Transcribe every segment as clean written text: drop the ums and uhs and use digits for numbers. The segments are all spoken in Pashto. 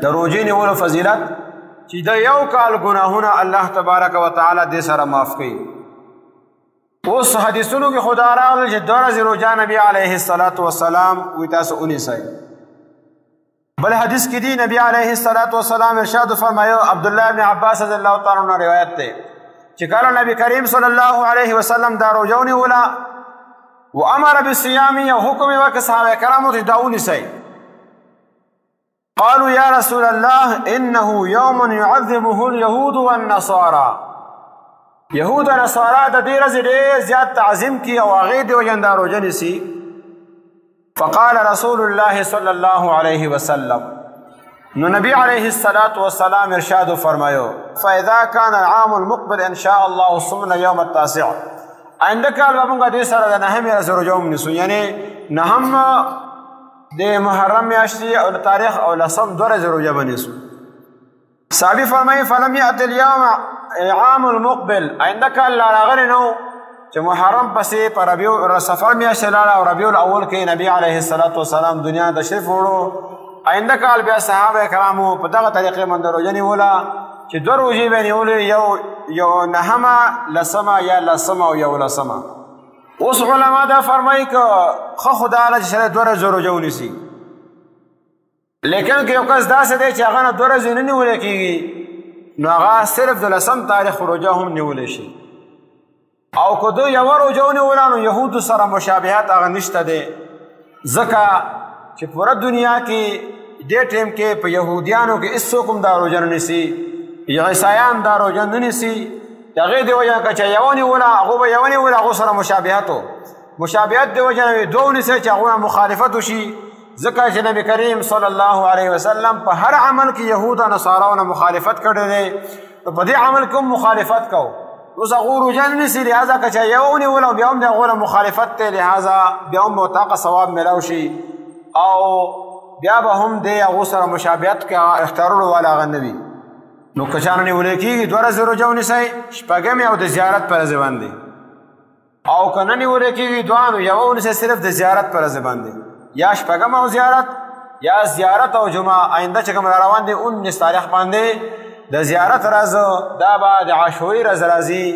د روژې نیولو فضیلت چې د یو کال ګناهونه الله تبارک وتعالی دې سره معاف کوي. اوس حدیثونو کې خو دا راغلل چې 2 ورځې روژه نبي علیه السلام وایي تاسو ونیسئ. بل حدیث کې دی نبی علیه السلام ارشاد فرمایو، عبدالله ابن عباس رضی الله تعالی عنہ روایت دی چې کله نبی کریم صلی الله علیه وسلم دا روژه ونیوله و امر بالصيام یو حکم یې وکړ صحابه کرامو ته دا ونیسئ. قالوا یا رسول الله انه یوم يعظمه اليهود والنصارى، یهود و نصارا د دې ورځې ډېر زیات تعظیم کي او هغې د وجې نه دا روژه نیسي. فقال رسول الله صلی الله علیه وسلم، نو نبی علیه السلام ارشاد فرمایو فاذا كان العام المقبل ان شاء الله صمنا يوم التاسع، آینده کال به موږ دې سره د 9مې ورځې روژه ونیسو، یعنې 9 د محرم میاشتې او د تاریخ او 10 2 ورځې روژه به نیسو. صحابي فرمایي فلم یأت اليوم عام المقبل، آینده کال لا راغلی نو چې محرم پسې په سفر میاشتې لاړه او ربیع الاول کې نبی علیه السلام دنیا تشریف وړو. آینده کال بیا صحابه کرامو په دغه طریقې باندې روژه نیوله چې 2 روژې به یې نیولې، یو 9مه 10مه یا 10مه او 11مه. اوس علما دا فرمایي که ښه خو دا ده چې سړی 2 ورځې روژه ونیسي، لیکن که یو کس داسې دی چې هغه نه 2 ورځې نه نیولی کېږي نو هغه صرف د 10م تاریخ روژه هم نیولی شي. او که دو یوه روژه ونیوله نو یهودو سره مشابهت هغه نشته دی، ځکه چې پوره دنیا کې دې ټیم کې په یهودیانو کې هېڅوک هم دا روژه نه نیسي، عیسایان دا روژه نه نیسي. د هغې د وجې نه که چا یوه نیوله هغو به یوه نیوله، هغو سره مشابهت و، مشابهت د وجې نه دوه ونیسئ چې هغو نه مخالفت وشي، ځکه چې نبی کریم صلی الله علیه وسلم په هر عمل کې یهود او نصاراو نه مخالفت کړی دی، نو په دې عمل کې هم مخالفت کوو. اوس هغو روژه نه نیسي، لهذا که چا یوه ونیوله او بیا هم د هغو نه مخالفت دی، لهذا بیا هم ورته هغه ثواب میلاو شي او بیا به هم دی هغو سره مشابهت کې اختیارولو والا هغه نه وي. نو که چا نه نیولی کېږي 2 ورځې روژه ونیسئ، 8مې او د زیارت په ورځې باندې، او که نه نیولی کېږي دوه، نو یوه ونیسئ صرف د زیارت په ورځې باندې، یا 8م او زیارت یا زیارت او جمعه. آینده چې کوم را روان دی 19 تاریخ باندې د زیارت ورځ، دا به د عاشورې ورځ راځي،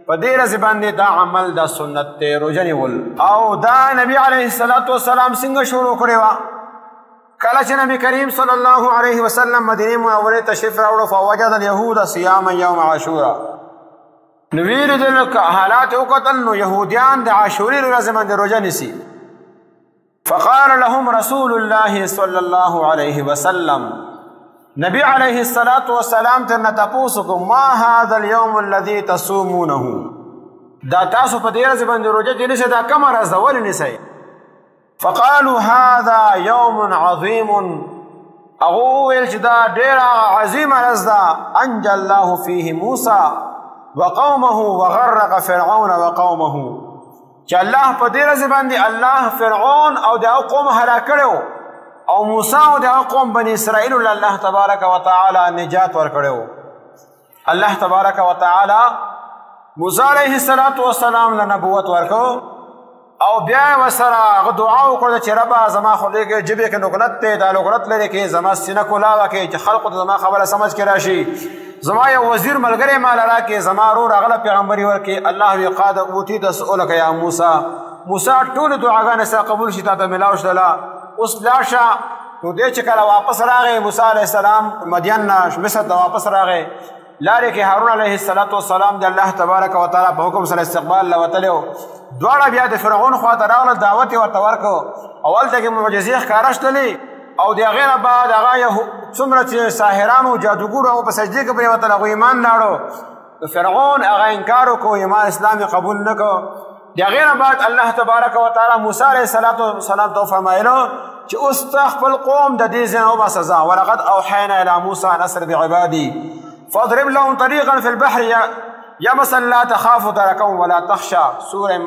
په دې ورځې باندې دا عمل د سنت دی روژه نیول. او دا نبی علیه السلام څنګه شروع کړې وه؟ کله چې نبی کریم صلی الله علیه وسلم مدینې منورې تشریف راوړو فوجد اليهود صیاما یوم عاشورا، نو ویې لیدل حالات وکتل نو یهودیان د عاشورې ورځې باندې روژه نیسي. فقال لهم رسول الله صلی الله علیه وسلم، نبی علیه السلام ترنه تپوس وکړو ما هذا اليوم الذي تصومونه، دا تاسو په دې ورځې باندې روژه چې نیسئ دا کومه ورځ ده، ولې نیسئ؟ فقالوا هذا يوم عظيم، هغو وویل چې دا ډېره عظیمه ورځ ده، انجى الله فيه موسى وقومه وغرق فرعون وقومه، چې الله په دې ورځې باندې الله فرعون او د هغه قوم هلاک کړی او موسی او د هغه قوم بني اسرائیلو له الله تبارک وتعالی نجات ورکړی. الله تبارک وتعالی موسی علیه السلام له نبوت ورکړو او بیا یې ورسره هغه دعا وکړه چې ربه زما خو لږ ژبې کې لغنت دی، دا لغنت لرې کې زما سینه کولاوه کې چې خلقو ته زما خبره سمجھ کې راشي، زما یو وزیر ملګری مال راکې، زما ورور هغه پیغمبري ورکې. الله وی قد اوتیت سؤلک یا موسی، موسی ټولې دعاګانې ستا قبول شي، تا ته میلاو شدله. اوس لاړ شه. نو دی چې کله واپس راغی موسی علیه السلام مدین نه مصر ته واپس راغی، لارې کې هارون علیه السلام د الله تبارک وتعالی په حکم سره استقبال له وتلی و. دواړه بیا د فرعون خواته راغلل، دعوت یې ورته ورکړو، اولته کې معجزې ښکاره شتلې او د هغې نه بعد هغه څومره چې ساحران او جادوګر هغو په سجدې کې پرېوتل، هغوی ایمان لاړو. فرعون هغه انکار وکړو، ایمان اسلام یې قبول نه کړو. د هغې نه بعد الله تبارک وتعالی موسی علیه السلام ته وفرمایلو چې اوس ته خپل قوم د دې ځای نه وباسه ځه، ولقد اوحینا الی موسی ان اسر بعبادي فاضرب لهم طریقا فی البحر یبسا لا تخاف درکا ولا تخشى. سورہ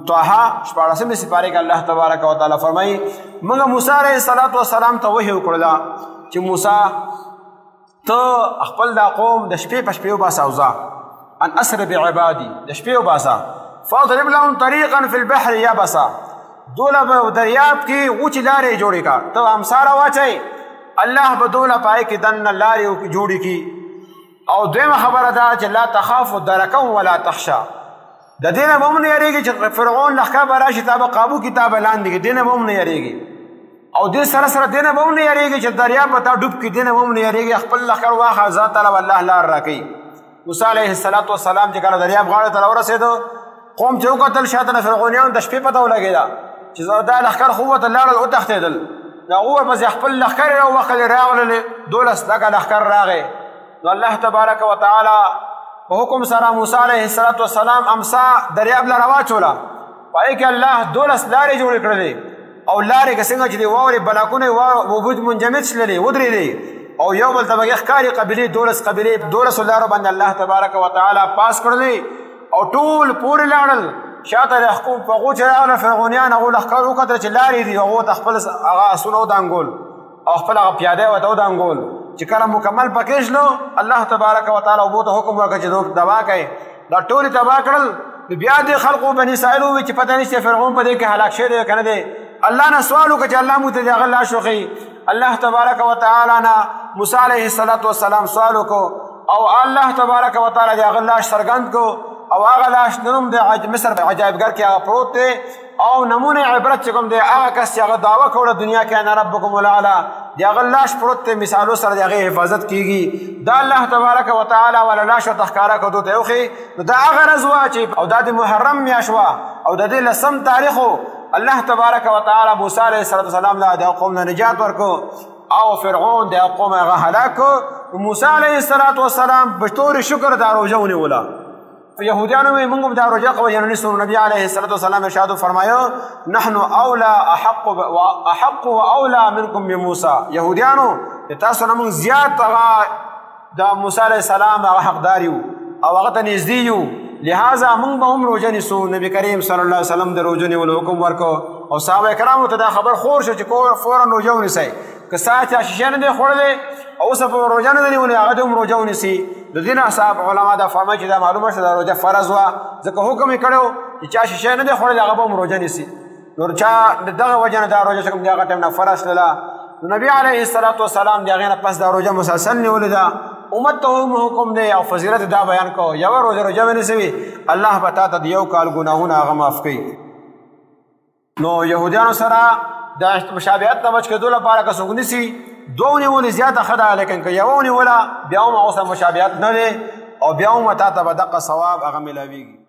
طه 14 سپارے کې الله تبارک وتعالی فرمایي موږ موسی علیه السلام ته وحی وکړله چې موسی ته خپل دا قوم د شپې په شپې وباسه او ځه، ان اسر بعبادي د شپې وباسه، فاضرب لهم طریقا فی البحر یبسا، دوله په دریاب کې وچې لارې جوړې کړه، ته امساره واچئ الله به دوله پای کې دننه لارې جوړې کړي. او دویمه خبره ده چې لا تخافوا درکا ولا تخشا، د دې نه به هم نه یېرېږي چې فرعون لښکر به راشي تا به قابو کړي تا به لاندې کړي، دې نه به هم نه یېرېږي. او دې سره سره دې نه به هم نه یېرېږي چې دریاب به تا ډوب کړي، دې نه به هم نه یېرېږي. خپل لښکر واخله ذات تعالی والله لار راکوي. موسی علیه السلام چې کله دریاب غاړې ته راورسېدو قوم چې وکتل شاته نه فرعونیانو د شپې پته ولګېده چې دا لښکر خو وته لاړل وتښتېدل. د هغو ورپسې خپل لښکر یې راووښلې راغللې 12 دغه لښکر راغی. نو الله تبارک وتعالی په حکم سره موسی علیه السلام امسا دریاب له راواچوله. په هغې کې الله 12 لارې جوړې کړلې او لارې که څنګه چې د واورې بلاکونه وجود منجمد شللې ودرېدې او یو بل ته به ښکاري قبیلې 12 قبیلې 12 لارو باندې الله تبارک وتعالی پاس کړلې او ټول پورې لاړل. شاته د حکومت په هغو چې راغله فرعونیان هغو لښکر وکتل چې لارې دي هغو ته خپل هغه اسونه ودانګول او خپل هغه پیاده ورته ودانګول. چې کله مکمل پکې شلو الله تبارک وتعالی اوبو ته حکم وکړ چې دوی تباه کړئ. دا ټولې تباه کړل. بیا دې خلقو بني اسرائیل وویل چې پته نشته فرعون په دې کې هلاک شوی دی که نه دی. الله نه سوال وکړه چې الله موږ ته د هغه لاش وښیي. الله تبارک وتعالی نه موسی علیه السلام سوال وکړو او الله تبارک وتعالی د هغه لاش څرګند کړو او هغه لاش نن هم د مصر په عجایبګر کې هغه پروت دی او نمونه عبرت چې کوم دی هغه کس چې هغه دعوه کوله دنیا کې انا ربکم الاعلی د هغه لاش پروت دی مثالو سره د هغې حفاظت کېږي. دا الله تبارک وتعالی والا لاش ورته ښکاره کړو دوی ته وښیي. نو دا هغه ورځ وه چې او دا د محرم میاشت وه او د دې 10 تاریخ و. الله تبارک وتعالی موسی علیه السلام له د قوم نه نجات ورکړو او فرعون د قوم هغه هلاک کړو. موسی علیه السلام په طور شکر دا روژه ونیوله. یهودیانو وی موږ دا روژه کوو یعنې نیسو. نبی علیه السلام ارشاد فرمایو نحن اولا احق و اولا منکم بموسی. یهودیانو تاسو نه موږ زیات هغه د موسی علیه السلام هغه حقدار یو او هغه ته نږدې یو، لہذا موږ به هم روژه نیسو. نبی کریم صلی الله علیه وسلم د روژه نیولو حکم ورکړو او صحابه کرامو ته دا خبر خور شو چې فورا روژه ونیسئ. که سا چا شیشه نه دی خوړلی او اوس په روژه نه دی نیولې هغه دې هم روژه ونیسي. د دې نه صاحب علما دا فرمایي چې دا معلومه شوه دا روژه فرض وه ځکه حکم یې کړی چې چا شیشه نه دی خوړلی هغه به هم روژه نیسي. نو چا د دغه وجه نه دا روژه چې کوم د هغه ټایم نه فرض شلله. نو نبي علیه السلام د هغې نه پس دا روژه مسلسل نیولې ده. امت ته هم حکم دی او فضیلت دا بیان کو یوه روژه ونیسوي الله به تا ته د یو کال ګناهونه هغه معاف کوي. نو یهودیانو سره د مشابهت نه بچ کېدو لپاره که څوک نیسي دوه ونیولې زیاته ښه ده، لیکن که یوه ونیوله بیا هم هغو سره مشابهت نه دی او بیا هم تا ته به دقه ثواب هغه میلاویږي.